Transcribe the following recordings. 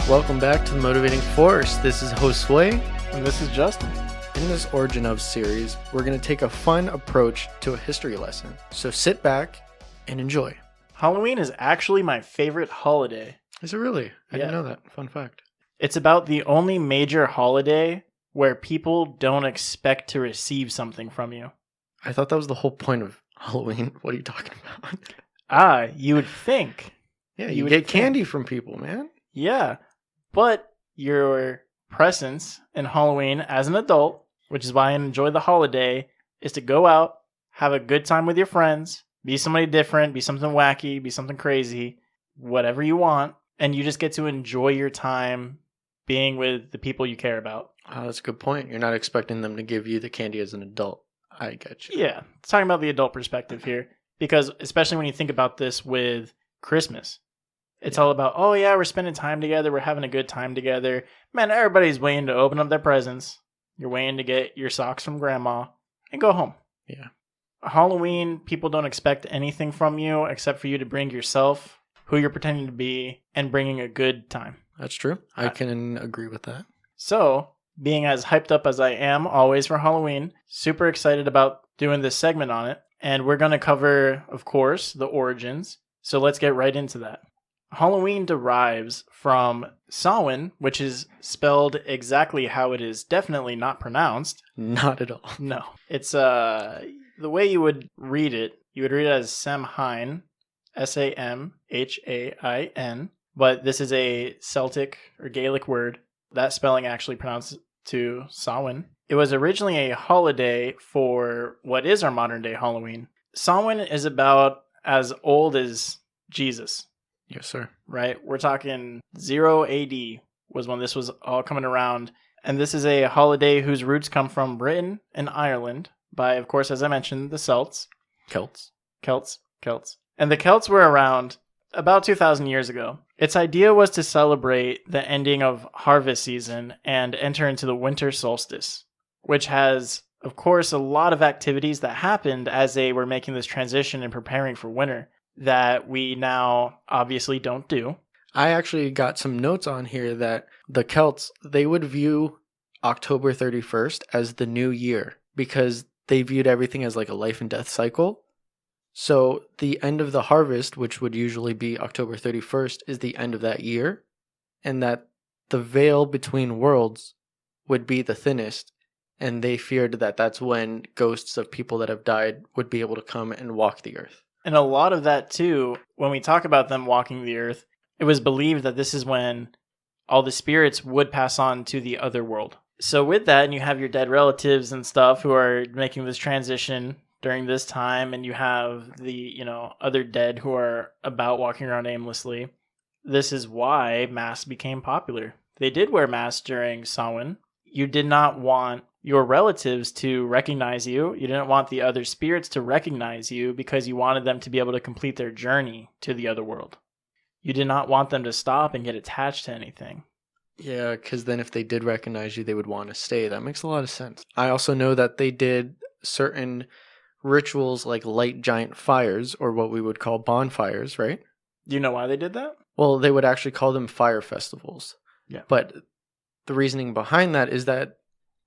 Welcome back to The Motivating Force. This is Josue. And this is Justin. In this Origin of series, we're going to take a fun approach to a history lesson. So sit back and enjoy. Halloween is actually my favorite holiday. Is it really? I Yeah. didn't know that. Fun fact. It's about the only major holiday where people don't expect to receive something from you. I thought that was the whole point of Halloween. What are you talking about? You would think. Yeah, You you would get think. candy from people, man. Yeah. But your presence in Halloween as an adult, which is why I enjoy the holiday, is to go out, have a good time with your friends, be somebody different, be something wacky, be something crazy, whatever you want. And you just get to enjoy your time being with the people you care about. Oh, that's a good point. You're not expecting them to give you the candy as an adult. I get you. Yeah, it's talking about the adult perspective here. Because especially when you think about this with Christmas, it's all about, oh yeah, we're spending time together, we're having a good time together. Man, everybody's waiting to open up their presents. You're waiting to get your socks from grandma and go home. Yeah. Halloween, people don't expect anything from you except for you to bring yourself, who you're pretending to be, and bringing a good time. That's true. I can agree with that. So, being as hyped up as I am always for Halloween, super excited about doing this segment on it. And we're going to cover, of course, the origins. So let's get right into that. Halloween derives from Samhain, which is spelled exactly how it is definitely not pronounced. Not at all. No. It's the way you would read it as Samhain, Samhain, but this is a Celtic or Gaelic word. That spelling actually pronounced to Samhain. It was originally a holiday for what is our modern day Halloween. Samhain is about as old as Jesus. Yes, sir. Right? We're talking 0 AD was when this was all coming around. And this is a holiday whose roots come from Britain and Ireland by, of course, as I mentioned, the Celts. Celts. And the Celts were around about 2,000 years ago. Its idea was to celebrate the ending of harvest season and enter into the winter solstice, which has, of course, a lot of activities that happened as they were making this transition and preparing for winter that we now obviously don't do. I actually got some notes on here that the Celts, they would view October 31st as the new year because they viewed everything as like a life and death cycle. So the end of the harvest, which would usually be October 31st, is the end of that year, and that the veil between worlds would be the thinnest, and they feared that that's when ghosts of people that have died would be able to come and walk the earth. And a lot of that, too, when we talk about them walking the earth, it was believed that this is when all the spirits would pass on to the other world. So with that, and you have your dead relatives and stuff who are making this transition during this time, and you have the, other dead who are about walking around aimlessly. This is why masks became popular. They did wear masks during Samhain. You did not want your relatives to recognize you. You didn't want the other spirits to recognize you because you wanted them to be able to complete their journey to the other world. You did not want them to stop and get attached to anything. Yeah, because then if they did recognize you, they would want to stay. That makes a lot of sense. I also know that they did certain rituals like light giant fires, or what we would call bonfires, right? Do you know why they did that? Well, they would actually call them fire festivals. Yeah. But the reasoning behind that is that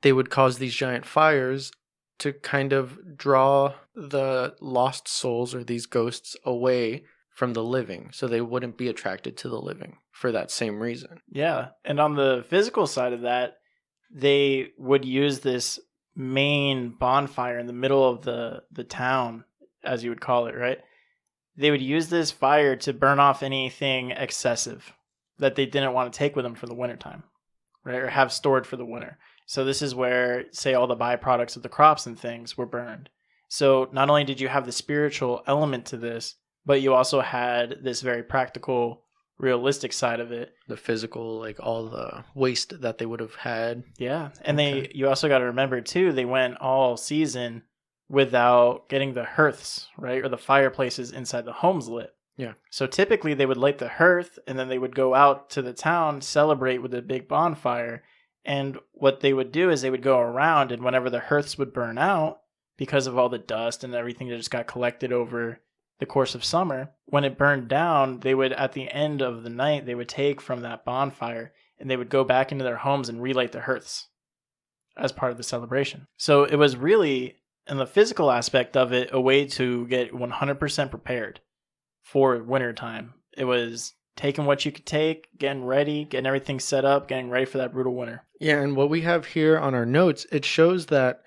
they would cause these giant fires to kind of draw the lost souls or these ghosts away from the living, so they wouldn't be attracted to the living for that same reason. Yeah. And on the physical side of that, they would use this main bonfire in the middle of the town, as you would call it, right? They would use this fire to burn off anything excessive that they didn't want to take with them for the wintertime, right? Or have stored for the winter. So this is where, say, all the byproducts of the crops and things were burned. So not only did you have the spiritual element to this, but you also had this very practical, realistic side of it. The physical, like all the waste that they would have had. Yeah. And you also got to remember, too, they went all season without getting the hearths, right? Or the fireplaces inside the homes lit. Yeah. So typically they would light the hearth and then they would go out to the town, celebrate with a big bonfire. And what they would do is they would go around, and whenever the hearths would burn out, because of all the dust and everything that just got collected over the course of summer. When it burned down, they would, at the end of the night, they would take from that bonfire and they would go back into their homes and relight the hearths as part of the celebration. So it was really, in the physical aspect of it, a way to get 100% prepared for wintertime. It was taking what you could take, getting ready, getting everything set up, getting ready for that brutal winter. Yeah, and what we have here on our notes, it shows that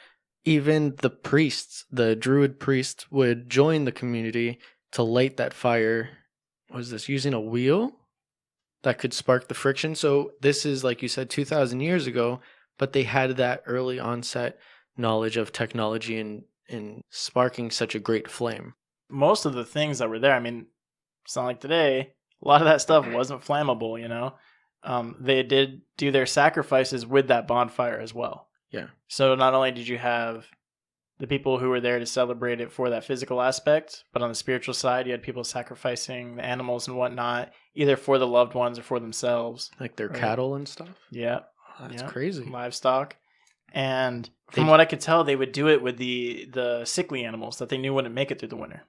even the priests, the druid priests, would join the community to light that fire. Was this using a wheel that could spark the friction? So this is, like you said, 2,000 years ago, but they had that early onset knowledge of technology in sparking such a great flame. Most of the things that were there, I mean, it's not like today. A lot of that stuff wasn't flammable, you know. They did do their sacrifices with that bonfire as well. Yeah. So not only did you have the people who were there to celebrate it for that physical aspect, but on the spiritual side, you had people sacrificing the animals and whatnot, either for the loved ones or for themselves. Like their cattle and stuff? Yeah. Oh, that's crazy. Livestock. And from what I could tell, they would do it with the sickly animals that they knew wouldn't make it through the winter.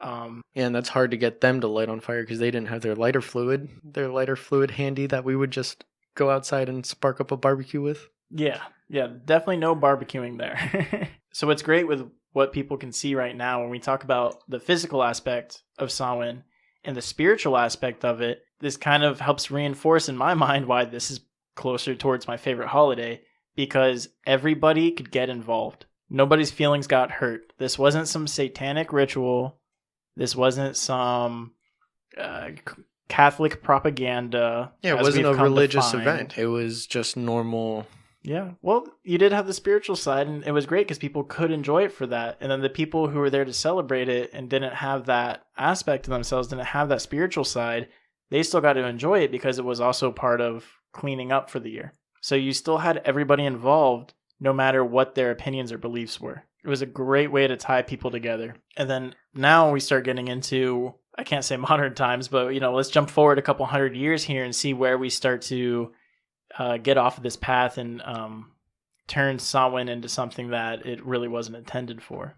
Yeah, and that's hard to get them to light on fire because they didn't have their lighter fluid handy that we would just go outside and spark up a barbecue with. Yeah, definitely no barbecuing there. So what's great with what people can see right now when we talk about the physical aspect of Samhain and the spiritual aspect of it, this kind of helps reinforce in my mind why this is closer towards my favorite holiday, because everybody could get involved. Nobody's feelings got hurt. This wasn't some satanic ritual. This wasn't some Catholic propaganda. Yeah, it wasn't a religious event. It was just normal. Yeah. Well, you did have the spiritual side, and it was great because people could enjoy it for that. And then the people who were there to celebrate it and didn't have that aspect of themselves, didn't have that spiritual side, they still got to enjoy it because it was also part of cleaning up for the year. So you still had everybody involved, no matter what their opinions or beliefs were. It was a great way to tie people together. And then now we start getting into, I can't say modern times, but let's jump forward a couple 100 years here and see where we start to get off of this path and turn Samhain into something that it really wasn't intended for.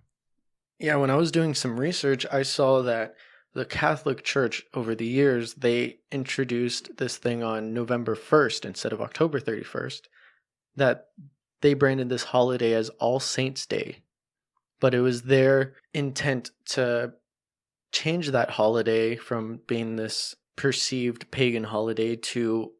Yeah, when I was doing some research, I saw that the Catholic Church over the years, they introduced this thing on November 1st instead of October 31st, that they branded this holiday as All Saints' Day. But it was their intent to change that holiday from being this perceived pagan holiday to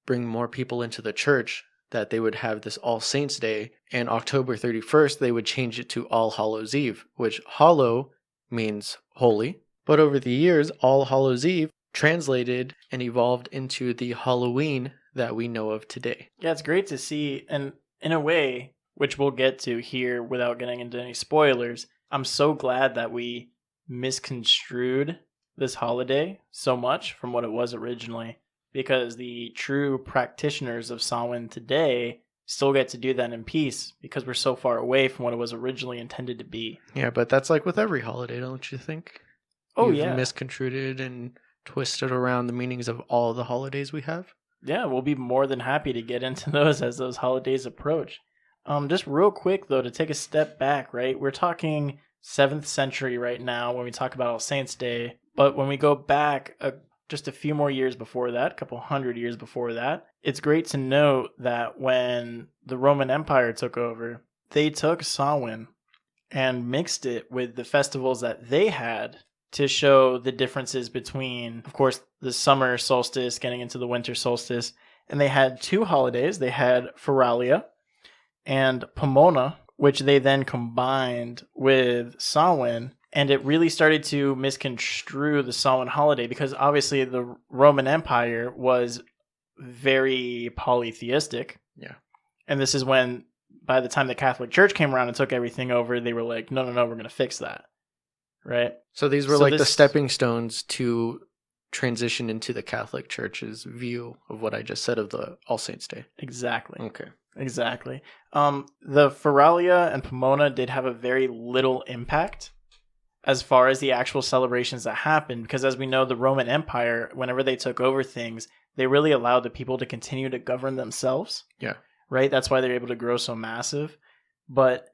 bring more people into the church, that they would have this All Saints' Day, and October 31st, they would change it to All Hallows' Eve, which hallow means holy. But over the years, All Hallows' Eve translated and evolved into the Halloween that we know of today. Yeah, it's great to see, and in a way, which we'll get to here without getting into any spoilers, I'm so glad that we misconstrued this holiday so much from what it was originally, because the true practitioners of Samhain today still get to do that in peace because we're so far away from what it was originally intended to be. Yeah, but that's like with every holiday, don't you think? You've misconstrued and twisted around the meanings of all the holidays we have. Yeah, we'll be more than happy to get into those as those holidays approach. Just real quick, though, to take a step back, right? We're talking 7th century right now when we talk about All Saints' Day. But when we go back just a few more years before that, a couple 100 years before that, it's great to note that when the Roman Empire took over, they took Samhain and mixed it with the festivals that they had to show the differences between, of course, the summer solstice getting into the winter solstice. And they had two holidays. They had Feralia and Pomona, which they then combined with Samhain. And it really started to misconstrue the Samhain holiday because obviously the Roman Empire was very polytheistic. Yeah. And this is when, by the time the Catholic Church came around and took everything over, they were like, no, we're going to fix that. Right? So these were the stepping stones to transition into the Catholic Church's view of what I just said of the All Saints' Day. Exactly. Okay. Exactly. The Feralia and Pomona did have a very little impact as far as the actual celebrations that happened, because as we know, the Roman Empire, whenever they took over things, they really allowed the people to continue to govern themselves. Yeah. Right? That's why they're able to grow so massive. But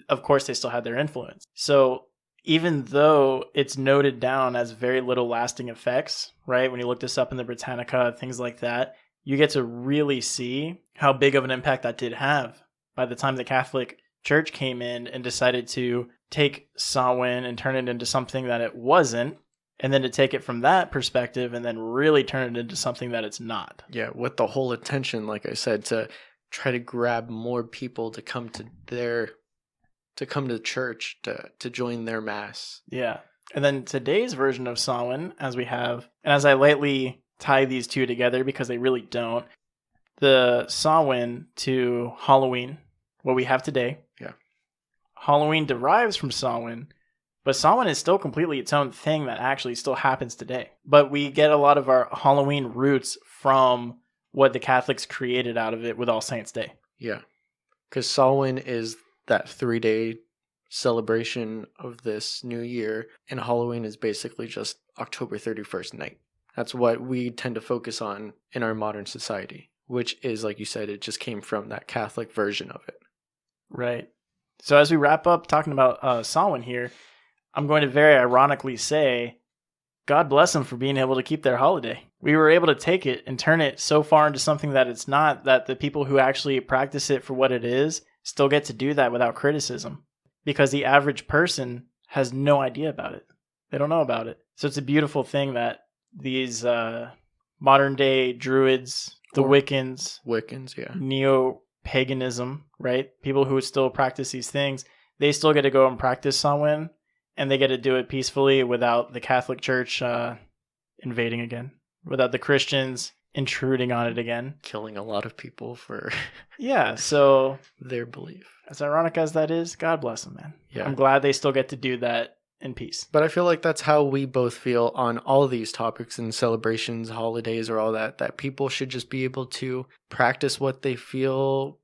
of course, they still had their influence. So even though it's noted down as very little lasting effects, right? When you look this up in the Britannica, things like that, you get to really see how big of an impact that did have by the time the Catholic Church came in and decided to take Samhain and turn it into something that it wasn't, and then to take it from that perspective and then really turn it into something that it's not. Yeah, with the whole intention, like I said, to try to grab more people to come to church, to join their mass. Yeah. And then today's version of Samhain, as we have, and as I lightly tie these two together because they really don't, the Samhain to Halloween, what we have today. Yeah. Halloween derives from Samhain, but Samhain is still completely its own thing that actually still happens today. But we get a lot of our Halloween roots from what the Catholics created out of it with All Saints' Day. Yeah. Because Samhain is that 3-day celebration of this new year, and Halloween is basically just October 31st night. That's what we tend to focus on in our modern society, which is, like you said, it just came from that Catholic version of it. Right. So as we wrap up talking about Samhain here, I'm going to very ironically say, God bless them for being able to keep their holiday. We were able to take it and turn it so far into something that it's not, that the people who actually practice it for what it is still get to do that without criticism. Because the average person has no idea about it. They don't know about it. So it's a beautiful thing that these modern day Druids, the Wiccans, yeah, neo-paganism, right? People who still practice these things, they still get to go and practice Samhain, and they get to do it peacefully without the Catholic Church invading again, without the Christians intruding on it again. Killing a lot of people for so their belief. As ironic as that is, God bless them, man. Yeah. I'm glad they still get to do that in peace. But I feel like that's how we both feel on all these topics and celebrations, holidays, or all that people should just be able to practice what they feel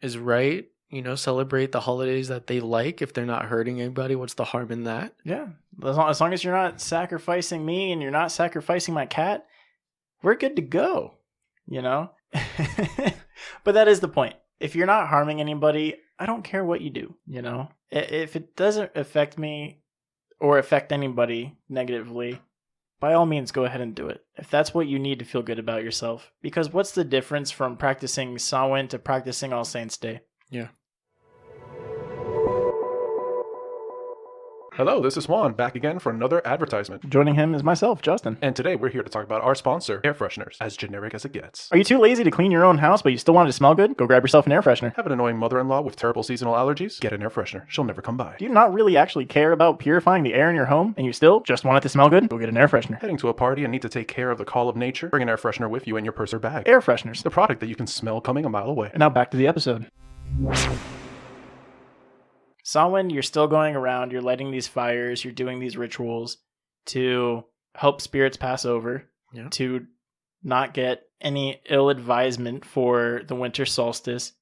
is right. Celebrate the holidays that they like. If they're not hurting anybody, what's the harm in that? Yeah. As long as you're not sacrificing me and you're not sacrificing my cat, we're good to go, But that is the point. If you're not harming anybody, I don't care what you do, If it doesn't affect me or affect anybody negatively, by all means, go ahead and do it. If that's what you need to feel good about yourself. Because what's the difference from practicing Samhain to practicing All Saints' Day? Yeah. Hello, this is Juan, back again for another advertisement. Joining him is myself, Justin. And today we're here to talk about our sponsor, air fresheners, as generic as it gets. Are you too lazy to clean your own house, but you still want it to smell good? Go grab yourself an air freshener. Have an annoying mother-in-law with terrible seasonal allergies? Get an air freshener. She'll never come by. Do you not really actually care about purifying the air in your home, and you still just want it to smell good? Go get an air freshener. Heading to a party and need to take care of the call of nature? Bring an air freshener with you in your purse or bag. Air fresheners. The product that you can smell coming a mile away. And now back to the episode. Samhain, you're still going around, you're lighting these fires, you're doing these rituals to help spirits pass over, to not get any ill advisement for the winter solstice,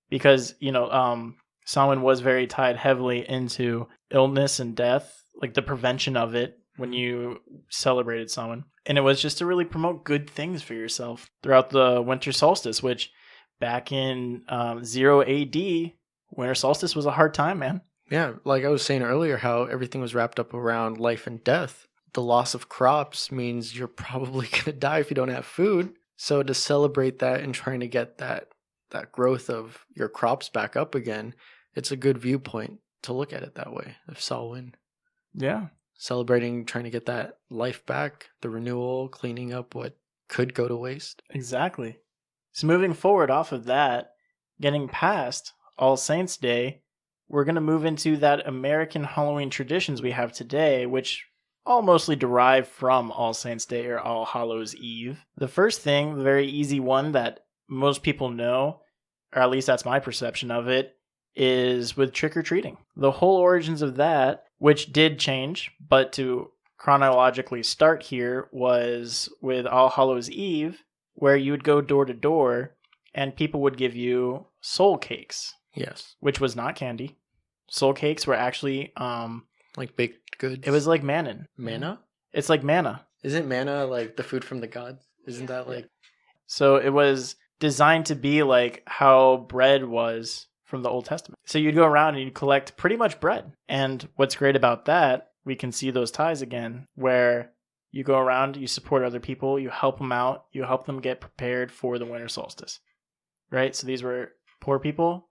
because, Samhain was very tied heavily into illness and death, like the prevention of it when you celebrated Samhain. And it was just to really promote good things for yourself throughout the winter solstice, which back in 0 AD, winter solstice was a hard time, man. Yeah, like I was saying earlier, how everything was wrapped up around life and death. The loss of crops means you're probably going to die if you don't have food. So to celebrate that and trying to get that growth of your crops back up again, it's a good viewpoint to look at it that way, of Samhain. Yeah. Celebrating, trying to get that life back, the renewal, cleaning up what could go to waste. Exactly. So moving forward off of that, getting past All Saints' Day, we're going to move into that American Halloween traditions we have today, which all mostly derive from All Saints' Day or All Hallows' Eve. The first thing, the very easy one that most people know, or at least that's my perception of it, is with trick-or-treating. The whole origins of that, which did change, but to chronologically start here, was with All Hallows' Eve, where you would go door to door and people would give you soul cakes. Yes. Which was not candy. Soul cakes were actually like baked goods. It was like manna. Manna? It's like manna. Isn't manna like the food from the gods? Isn't that like... So it was designed to be like how bread was from the Old Testament. So you'd go around and you'd collect pretty much bread. And what's great about that, we can see those ties again, where you go around, you support other people, you help them out, you help them get prepared for the winter solstice, right? So these were poor people,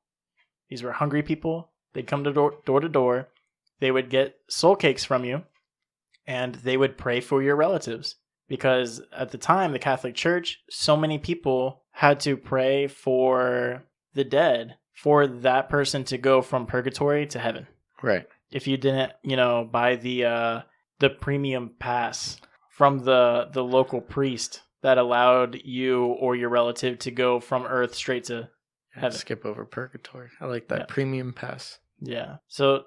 these were hungry people. They'd come to door to door, they would get soul cakes from you, and they would pray for your relatives. Because at the time, the Catholic Church, so many people had to pray for the dead, for that person to go from purgatory to heaven. Right. If you didn't, buy the premium pass from the local priest that allowed you or your relative to go from earth straight to heaven. Skip over purgatory. I like that premium pass. Yeah. So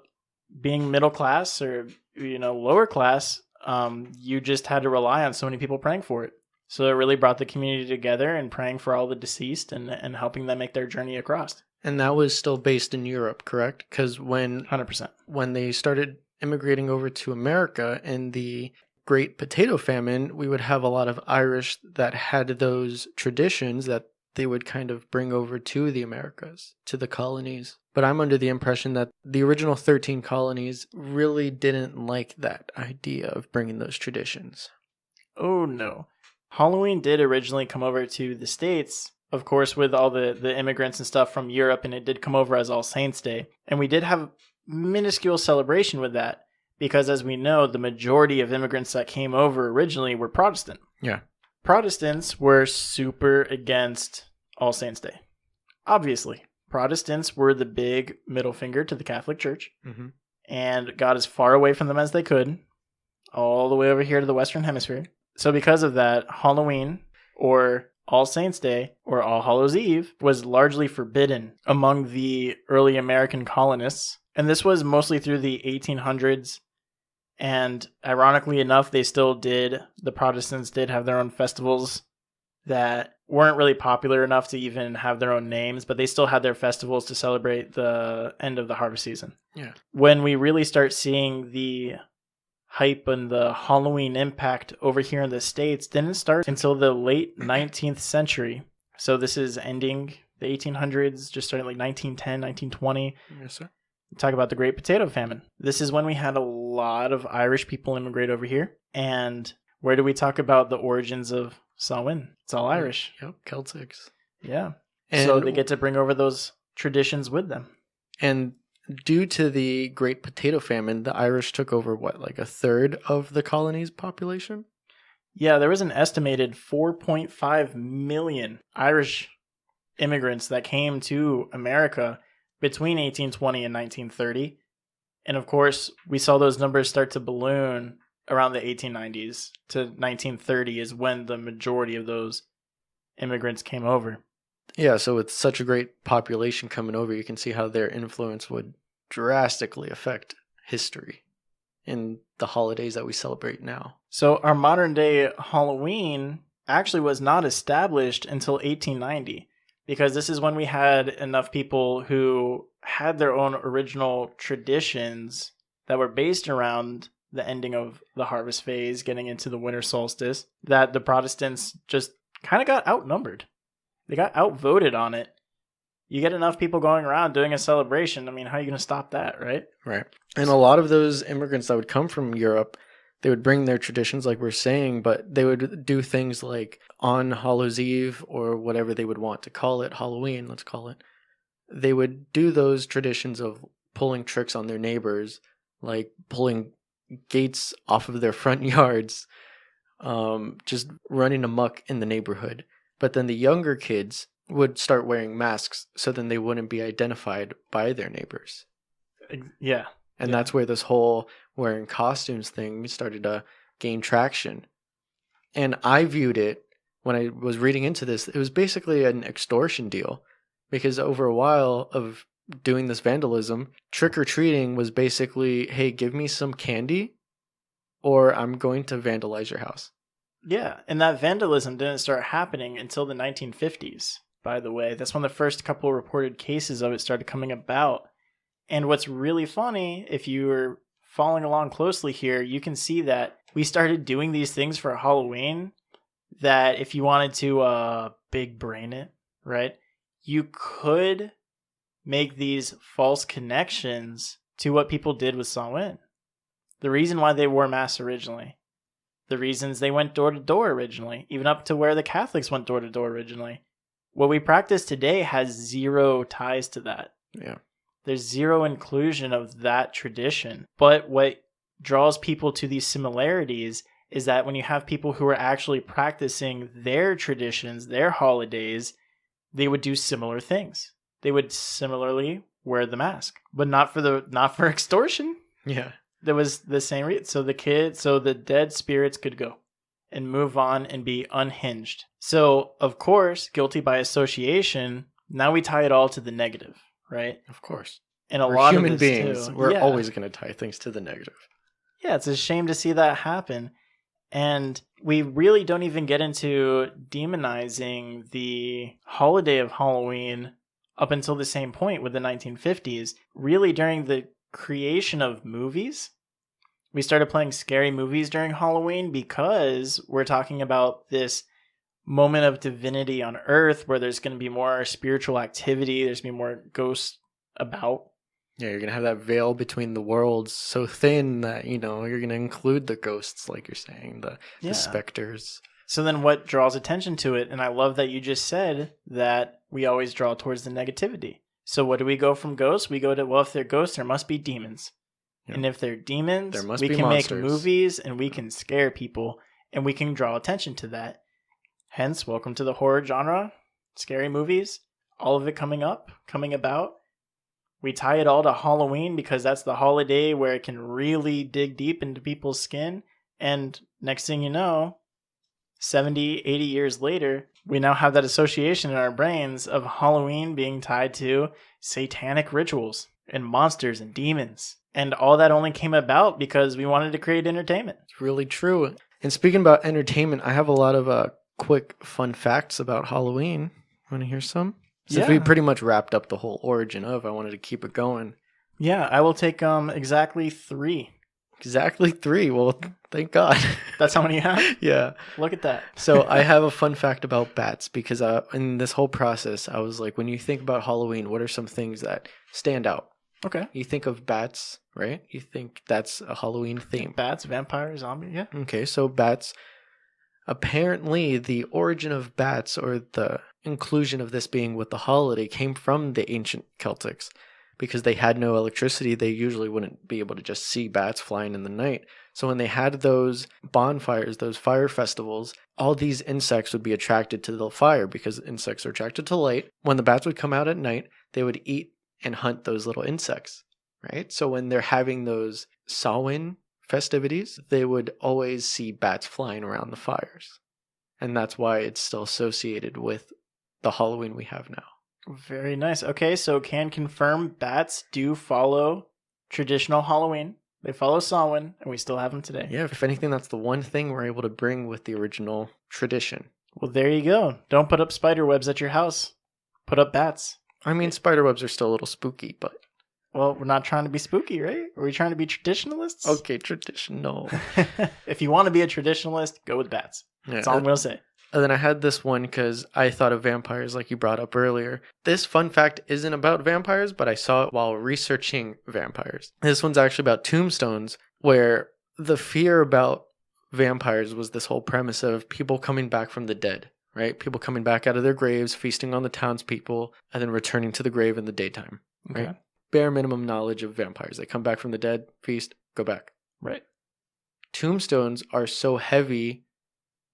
being middle class or lower class, you just had to rely on so many people praying for it. So it really brought the community together and praying for all the deceased and helping them make their journey across. And that was still based in Europe, correct? Because 100%. When they started immigrating over to America in the Great Potato Famine, we would have a lot of Irish that had those traditions that they would kind of bring over to the Americas, to the colonies. But I'm under the impression that the original 13 colonies really didn't like that idea of bringing those traditions. Oh, no. Halloween did originally come over to the States, of course, with all the immigrants and stuff from Europe, and it did come over as All Saints Day. And we did have a minuscule celebration with that, because as we know, the majority of immigrants that came over originally were Protestant. Yeah. Protestants were super against All Saints Day. Obviously, Protestants were the big middle finger to the Catholic Church and got as far away from them as they could, all the way over here to the Western Hemisphere. So because of that, Halloween or All Saints Day or All Hallows Eve was largely forbidden among the early American colonists. And this was mostly through the 1800s. And ironically enough, the Protestants did have their own festivals that weren't really popular enough to even have their own names, but they still had their festivals to celebrate the end of the harvest season. Yeah. When we really start seeing the hype and the Halloween impact over here in the States, didn't start until the late 19th century. So this is ending the 1800s, just starting like 1910, 1920. Yes, sir. Talk about the Great Potato Famine. This is when we had a lot of Irish people immigrate over here. And where do we talk about the origins of Samhain? It's all Irish. Yep, Celtics. Yeah. And so they get to bring over those traditions with them. And due to the Great Potato Famine, the Irish took over, like a third of the colony's population? Yeah, there was an estimated 4.5 million Irish immigrants that came to America between 1820 and 1930. And of course, we saw those numbers start to balloon around the 1890s to 1930 is when the majority of those immigrants came over. Yeah, so with such a great population coming over, you can see how their influence would drastically affect history in the holidays that we celebrate now. So our modern day Halloween actually was not established until 1890, because this is when we had enough people who had their own original traditions that were based around the ending of the harvest phase, getting into the winter solstice, that the Protestants just kind of got outnumbered. They got outvoted on it. You get enough people going around doing a celebration. I mean, how are you going to stop that, right? Right. And a lot of those immigrants that would come from Europe, they would bring their traditions like we're saying, but they would do things like on Hallows Eve or whatever they would want to call it, Halloween, let's call it. They would do those traditions of pulling tricks on their neighbors, like pulling gates off of their front yards, just running amok in the neighborhood. But then the younger kids would start wearing masks so then they wouldn't be identified by their neighbors. Yeah. And that's where this whole wearing costumes thing started to gain traction. And I viewed it, when I was reading into this, it was basically an extortion deal. Because over a while of doing this vandalism, trick-or-treating was basically, hey, give me some candy or I'm going to vandalize your house. Yeah, and that vandalism didn't start happening until the 1950s, by the way. That's when the first couple reported cases of it started coming about. And what's really funny, if you were following along closely here, you can see that we started doing these things for Halloween that if you wanted to big brain it, right, you could make these false connections to what people did with Samhain. The reason why they wore masks originally. The reasons they went door to door originally, even up to where the Catholics went door to door originally. What we practice today has zero ties to that. Yeah. There's zero inclusion of that tradition. But what draws people to these similarities is that when you have people who are actually practicing their traditions, their holidays, they would do similar things. They would similarly wear the mask, but not for extortion. Yeah. There was the same reason. So the dead spirits could go and move on and be unhinged. So, of course, guilty by association, now we tie it all to the negative, right? Of course. And a We're lot human of this beings. too. We're Yeah. always going to tie things to the negative. Yeah, it's a shame to see that happen. And we really don't even get into demonizing the holiday of Halloween up until the same point with the 1950s. Really, during the creation of movies, we started playing scary movies during Halloween because we're talking about this moment of divinity on Earth where there's going to be more spiritual activity, there's going to be more ghosts about. Yeah, you're going to have that veil between the worlds so thin that, you're going to include the ghosts, like you're saying, the specters. So then what draws attention to it? And I love that you just said that we always draw towards the negativity. So what do we go from ghosts? We go to, well, if they're ghosts, there must be demons. Yep. And if they're demons, there must we be can monsters. Make movies and we can scare people and we can draw attention to that. Hence, welcome to the horror genre, scary movies, all of it coming about. We tie it all to Halloween because that's the holiday where it can really dig deep into people's skin. And next thing you know, 70, 80 years later, we now have that association in our brains of Halloween being tied to satanic rituals and monsters and demons. And all that only came about because we wanted to create entertainment. It's really true. And speaking about entertainment, I have a lot of quick fun facts about Halloween. Want to hear some? Since we pretty much wrapped up the whole origin of, I wanted to keep it going. Yeah, I will take exactly 3. Exactly 3. Well, thank God. That's how many you have? Yeah. Look at that. So I have a fun fact about bats because in this whole process, I was like, when you think about Halloween, what are some things that stand out? Okay. You think of bats, right? You think that's a Halloween theme. Bats, vampires, zombie, yeah. Okay, so bats. Apparently, the origin of bats, or the inclusion of this being with the holiday, came from the ancient Celtics. Because they had no electricity, they usually wouldn't be able to just see bats flying in the night. So when they had those bonfires, those fire festivals, all these insects would be attracted to the fire because insects are attracted to light. When the bats would come out at night, they would eat and hunt those little insects, right? So when they're having those Samhain festivities, they would always see bats flying around the fires. And that's why it's still associated with the Halloween we have now. Very nice. Okay, so can confirm bats do follow traditional Halloween. They follow Samhain, and we still have them today. Yeah, if anything, that's the one thing we're able to bring with the original tradition. Well, there you go. Don't put up spider webs at your house. Put up bats. I mean, spider webs are still a little spooky, but... Well, we're not trying to be spooky, right? Are we trying to be traditionalists? Okay, traditional. If you want to be a traditionalist, go with bats. That's all I'm going to say. And then I had this one because I thought of vampires like you brought up earlier. This fun fact isn't about vampires, but I saw it while researching vampires. This one's actually about tombstones, where the fear about vampires was this whole premise of people coming back from the dead, right? People coming back out of their graves, feasting on the townspeople, and then returning to the grave in the daytime, right? Okay. Bare minimum knowledge of vampires. They come back from the dead, feast, go back. Right. Tombstones are so heavy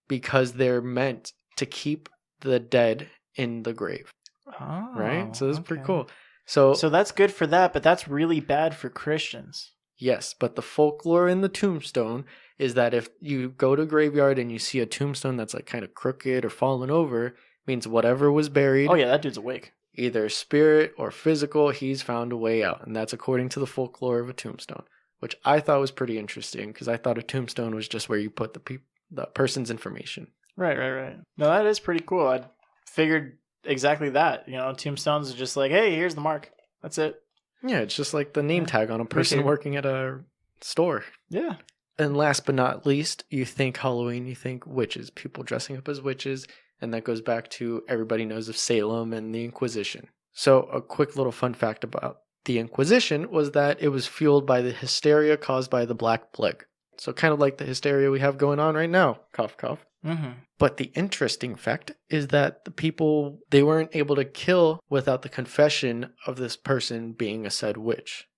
because they're meant to keep the dead in the grave. Oh, right? So that's pretty okay. cool. So that's good for that, but that's really bad for Christians. yes, but the folklore in the tombstone is that if you go to a graveyard and you see a tombstone that's like kind of crooked or fallen over, means whatever was buried, Oh yeah, that dude's awake. either spirit or physical, he's found a way out. And that's according to the folklore of a tombstone, which I thought was pretty interesting because I thought a tombstone was just where you put the person's information. Right. No, that is pretty cool. I figured exactly that. Tombstones are just like, hey, here's the mark. That's it. Yeah, it's just like the name tag on a person Okay. working at a store. Yeah. And last but not least, you think Halloween, you think witches, people dressing up as witches, and that goes back to everybody knows of Salem and the Inquisition. So a quick little fun fact about the Inquisition was that it was fueled by the hysteria caused by the Black Plague. So kind of like the hysteria we have going on right now. Cough, cough. Mm-hmm. But the interesting fact is that the people, they weren't able to kill without the confession of this person being a said witch,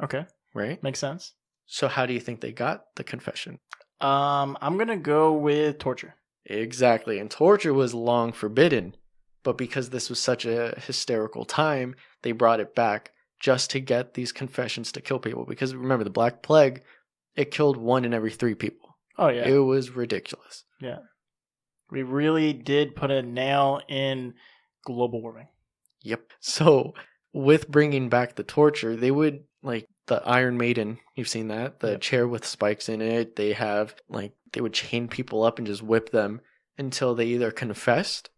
Okay. right? Makes sense. So how do you think they got the confession? I'm going to go with torture. Exactly. And torture was long forbidden. But because this was such a hysterical time, they brought it back just to get these confessions to kill people. Because remember, the Black Plague, it killed 1 in every 3 people. Oh, yeah. It was ridiculous. Yeah. We really did put a nail in global warming. Yep. So with bringing back the torture, they would, like the Iron Maiden, you've seen that? The Yep. chair with spikes in it. They have, like, they would chain people up and just whip them until they either confessed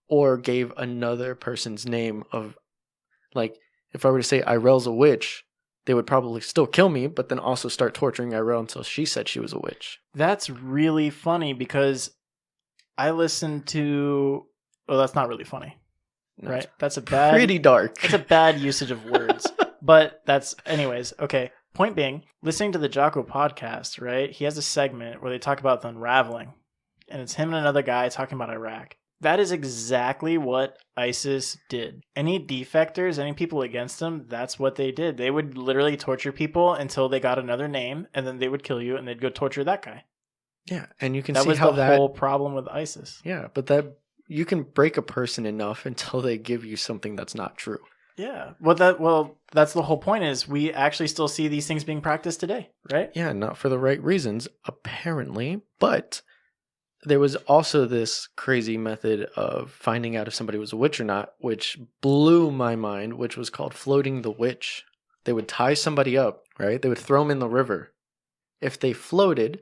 or gave another person's name of, like, if I were to say Irel's a witch, they would probably still kill me, but then also start torturing Irel until she said she was a witch. That's really funny because I listened to... Well, that's not really funny, No, right? it's That's a bad... pretty dark. That's a bad usage of words. But that's... Anyways, okay. Point being, listening to the Jocko podcast, right? He has a segment where they talk about the unraveling. And it's him and another guy talking about Iraq. That is exactly what ISIS did. Any defectors, any people against them, that's what they did. They would literally torture people until they got another name, and then they would kill you, and they'd go torture that guy. Yeah, and you can That see was how the whole problem with ISIS. Yeah, but that you can break a person enough until they give you something that's not true. Yeah. Well, that's the whole point is we actually still see these things being practiced today, right? Yeah, not for the right reasons, apparently. But there was also this crazy method of finding out if somebody was a witch or not, which blew my mind, which was called floating the witch. They would tie somebody up, right? They would throw them in the river. If they floated,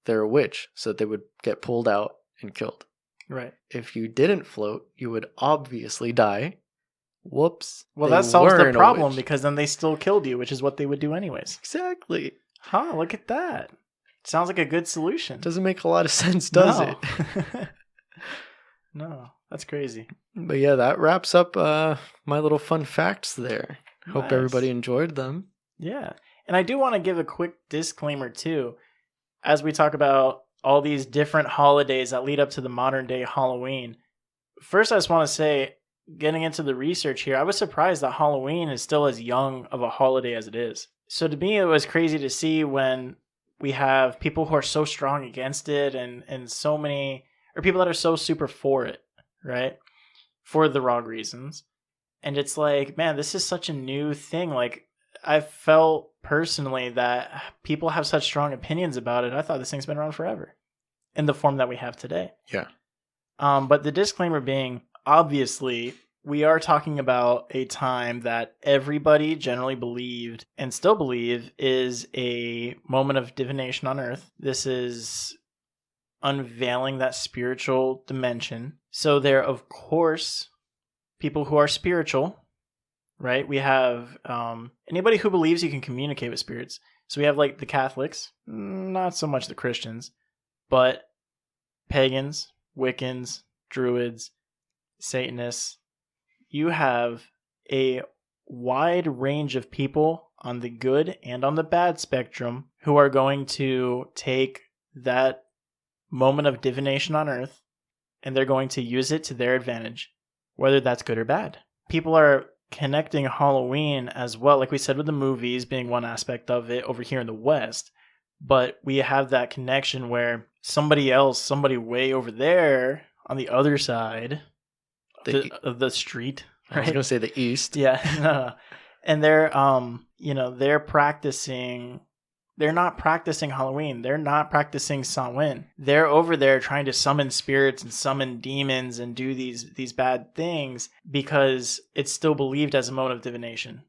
they're a witch, so they would get pulled out and killed. Right. If you didn't float, you would obviously die. Whoops. Well, they that solves the weren't a problem witch. because then they still killed you, which is what they would do anyways. Exactly. Huh, look at that. Sounds like a good solution. Doesn't make a lot of sense, does it? No, that's crazy. But yeah, that wraps up my little fun facts there. Hope Nice. everybody enjoyed them. Yeah. And I do want to give a quick disclaimer too. As we talk about all these different holidays that lead up to the modern day Halloween. First, I just want to say, getting into the research here, I was surprised that Halloween is still as young of a holiday as it is. So to me, it was crazy to see when we have people who are so strong against it and so many, or people that are so super for it, right? For the wrong reasons. And it's like, man, this is such a new thing. Like, I felt personally that people have such strong opinions about it. I thought this thing's been around forever in the form that we have today. Yeah. But the disclaimer being, obviously, we are talking about a time that everybody generally believed and still believe is a moment of divination on earth. This is unveiling that spiritual dimension. So there, of course, people who are spiritual, right? We have anybody who believes you can communicate with spirits. So we have like the Catholics, not so much the Christians, but pagans, Wiccans, Druids, Satanists. You have a wide range of people on the good and on the bad spectrum who are going to take that moment of divination on earth and they're going to use it to their advantage, whether that's good or bad. People are connecting Halloween as well, like we said with the movies being one aspect of it over here in the West, but we have that connection where somebody way over there on the other side of the street, right? I was going to say the East. Yeah, no. And they're they're practicing. They're not practicing Halloween. They're not practicing Samhain. They're over there trying to summon spirits and summon demons and do these bad things because it's still believed as a mode of divination.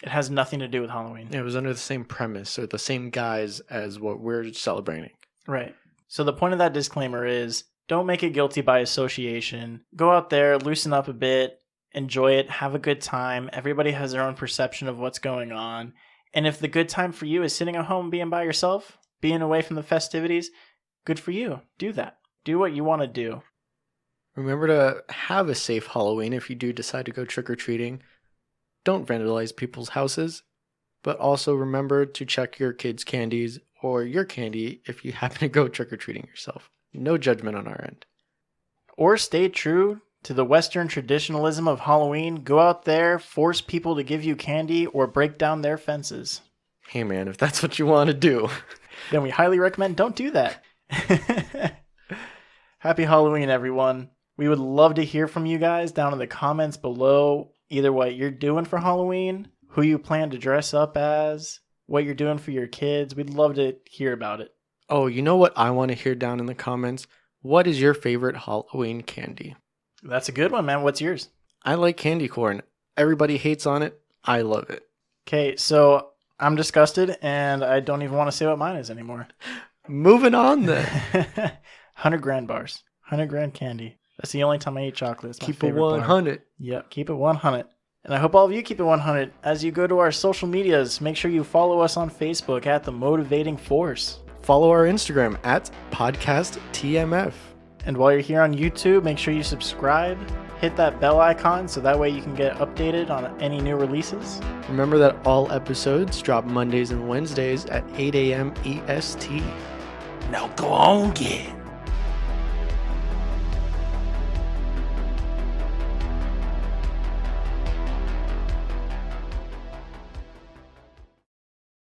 It has nothing to do with Halloween. Yeah, it was under the same premise or the same guise as what we're celebrating. Right. So the point of that disclaimer is don't make it guilty by association. Go out there, loosen up a bit, enjoy it, have a good time. Everybody has their own perception of what's going on. And if the good time for you is sitting at home, being by yourself, being away from the festivities, good for you. Do that. Do what you want to do. Remember to have a safe Halloween if you do decide to go trick-or-treating. Don't vandalize people's houses, but also remember to check your kids' candies or your candy if you happen to go trick-or-treating yourself. No judgment on our end. Or stay true to the Western traditionalism of Halloween. Go out there, force people to give you candy, or break down their fences. Hey man, if that's what you want to do. Then we highly recommend don't do that. Happy Halloween, everyone. We would love to hear from you guys down in the comments below, either what you're doing for Halloween, who you plan to dress up as, what you're doing for your kids. We'd love to hear about it. Oh, you know what I want to hear down in the comments? What is your favorite Halloween candy? That's a good one, man. What's yours? I like candy corn. Everybody hates on it. I love it. Okay, so I'm disgusted, and I don't even want to say what mine is anymore. Moving on then. 100 grand bars. 100 grand candy. That's the only time I eat chocolate. It's my Keep it favorite bar. 100. Yep, keep it 100. And I hope all of you keep it 100. As you go to our social medias, make sure you follow us on Facebook at The Motivating Force. Follow our Instagram at podcasttmf. And while you're here on YouTube, make sure you subscribe. Hit that bell icon so that way you can get updated on any new releases. Remember that all episodes drop Mondays and Wednesdays at 8 a.m. EST. Now go on, get.